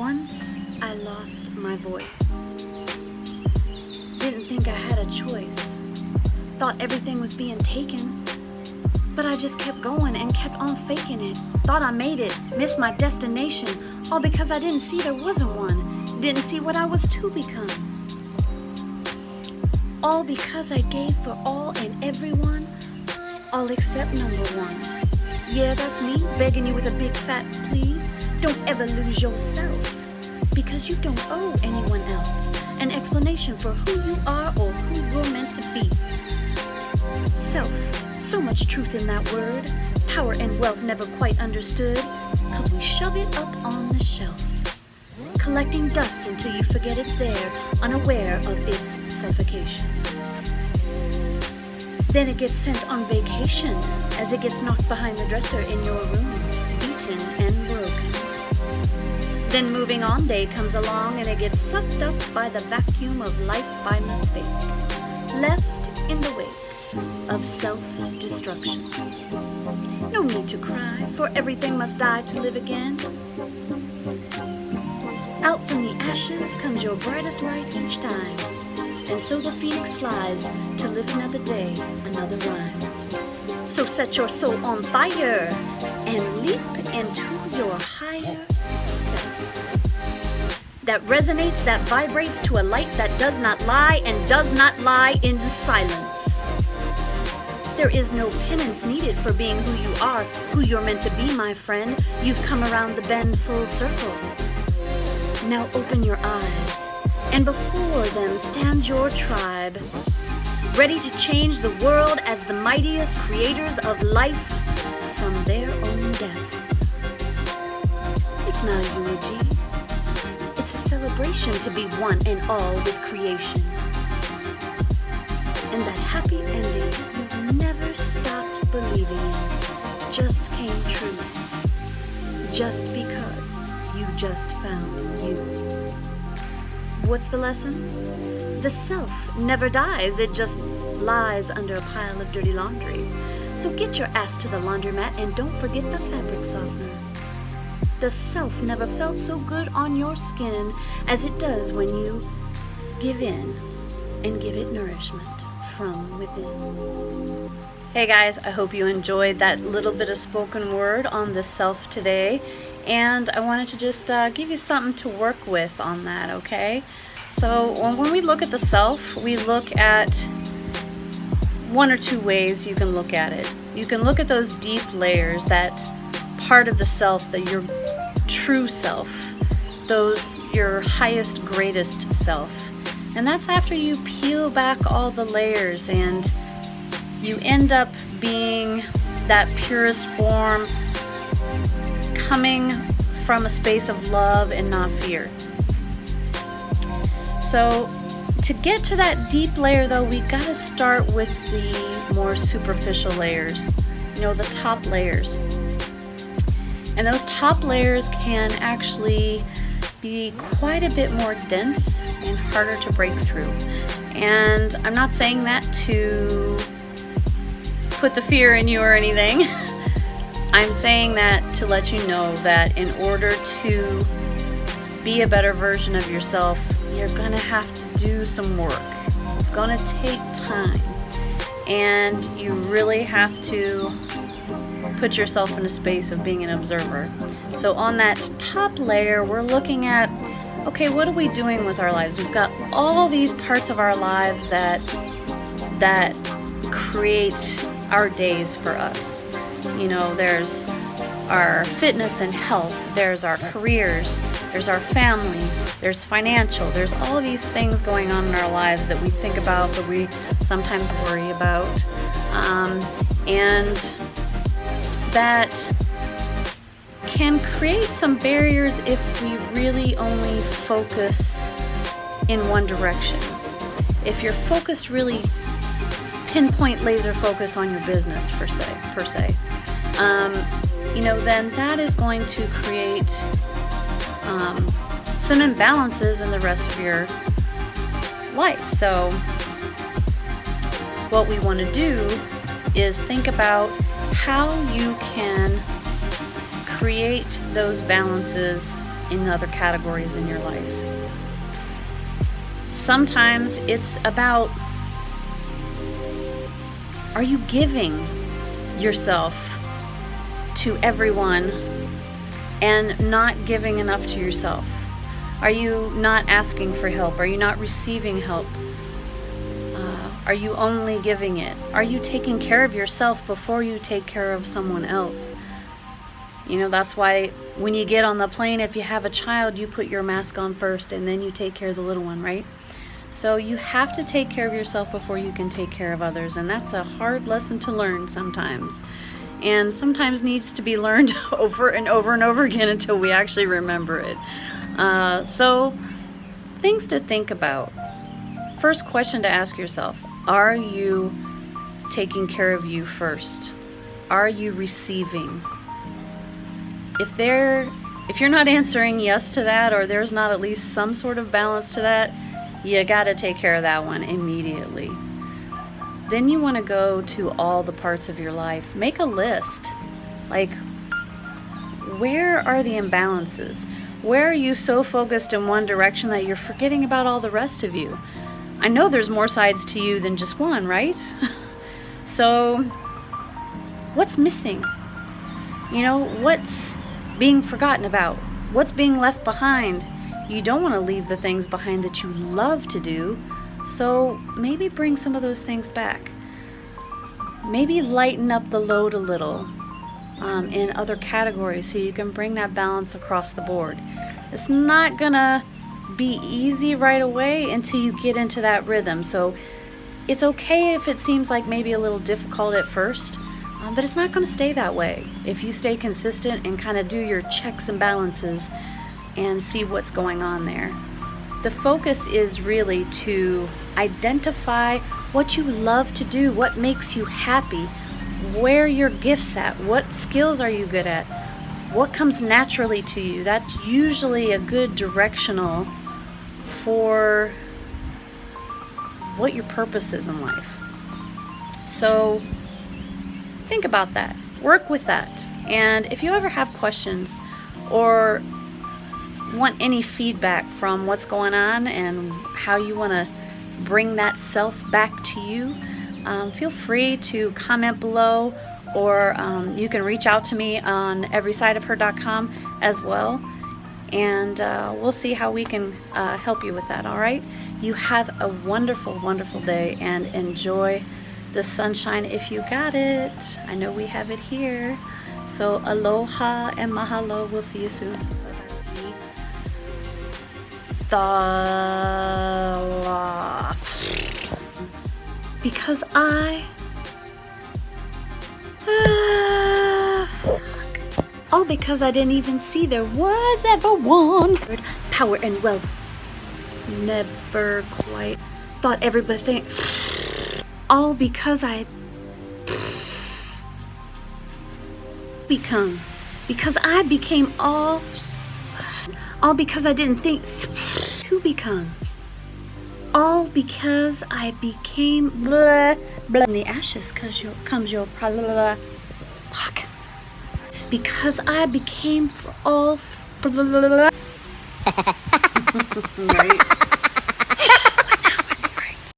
Once I lost my voice. Didn't think I had a choice. Thought everything was being taken. But I just kept going and kept on faking it. Thought I made it, missed my destination, all because I didn't see there wasn't one. Didn't see what I was to become. All because I gave for all and everyone, all except number one. Yeah, that's me, begging you with a big fat plea. Don't ever lose yourself, because you don't owe anyone else an explanation for who you are or who you're meant to be. Self, so much truth in that word. Power and wealth never quite understood, cause we shove it up on the shelf, collecting dust until you forget it's there, unaware of its suffocation. Then it gets sent on vacation as it gets knocked behind the dresser in your room, beaten and broken. Then moving on day comes along and it gets sucked up by the vacuum of life by mistake, left in the wake of self-destruction. No need to cry, for everything must die to live again. Out from the ashes comes your brightest light each time, and so the phoenix flies to live another day, another rhyme. So set your soul on fire and leap into your higher self. That resonates, that vibrates to a light that does not lie and does not lie in silence. There is no penance needed for being who you are, who you're meant to be, my friend. You've come around the bend full circle. Now open your eyes, and before them stands your tribe, ready to change the world as the mightiest creators of life from their own deaths. It's not a eulogy. It's a celebration to be one and all with creation. And that happy ending you never stopped believing in just came true. Just because you just found you. What's the lesson? The self never dies, it just lies under a pile of dirty laundry. So get your ass to the laundromat and don't forget the fabric softener. The self never felt so good on your skin as it does when you give in and give it nourishment from within. Hey guys, I hope you enjoyed that little bit of spoken word on the self today. And I wanted to just give you something to work with on that, okay? So when we look at the self, we look at one or two ways you can look at it. You can look at those deep layers, that part of the self, that your true self, your highest, greatest self. And that's after you peel back all the layers and you end up being that purest form, coming from a space of love and not fear. So to get to that deep layer though, we gotta start with the more superficial layers, the top layers. And those top layers can actually be quite a bit more dense and harder to break through. And I'm not saying that to put the fear in you or anything. I'm saying that to let you know that in order to be a better version of yourself, you're gonna have to do some work. It's gonna take time, and you really have to put yourself in a space of being an observer. So on that top layer, we're looking at, okay, what are we doing with our lives? We've got all these parts of our lives that create our days for us. There's our fitness and health, there's our careers, there's our family, there's financial, there's all these things going on in our lives that we think about, that we sometimes worry about. And that can create some barriers if we really only focus in one direction. If you're focused, really pinpoint laser focus on your business per se, then that is going to create some imbalances in the rest of your life. So what we want to do is think about how you can create those balances in other categories in your life. Sometimes it's about, are you giving yourself to everyone and not giving enough to yourself? Are you not asking for help? Are you not receiving help? Are you only giving it? Are you taking care of yourself before you take care of someone else? You know, that's why when you get on the plane, if you have a child, you put your mask on first and then you take care of the little one, right? So you have to take care of yourself before you can take care of others, and that's a hard lesson to learn sometimes. And sometimes needs to be learned over and over and over again until we actually remember it. So things to think about. First question to ask yourself, are you taking care of you first? Are you receiving? If you're not answering yes to that, or there's not at least some sort of balance to that, you got to take care of that one immediately. Then you want to go to all the parts of your life. Make a list. Like, where are the imbalances? Where are you so focused in one direction that you're forgetting about all the rest of you? I know there's more sides to you than just one, right? So, what's missing? You know, what's being forgotten about? What's being left behind? You don't want to leave the things behind that you love to do, so maybe bring some of those things back. Maybe lighten up the load a little in other categories so you can bring that balance across the board. It's not gonna be easy right away until you get into that rhythm, so it's okay if it seems like maybe a little difficult at first, but it's not going to stay that way if you stay consistent and kind of do your checks and balances and see what's going on there. The focus is really to identify what you love to do, what makes you happy, where your gifts at, what skills are you good at, what comes naturally to you. That's usually a good directional for what your purpose is in life. So think about that, work with that, and if you ever have questions or want any feedback from what's going on and how you want to bring that self back to you, feel free to comment below, or you can reach out to me on everysideofher.com as well, and we'll see how we can help you with that. All right, you have a wonderful, wonderful day and enjoy the sunshine if you got it. I know we have it here. So aloha and mahalo. We'll see you soon. Because all because I didn't even see there was ever one. Power and wealth. Never quite thought everybody all because I become. Because I became all because I didn't think to become. All because I became blah, blah. In the ashes comes your blah, fuck. Because I became for all blah, blah, blah. Right?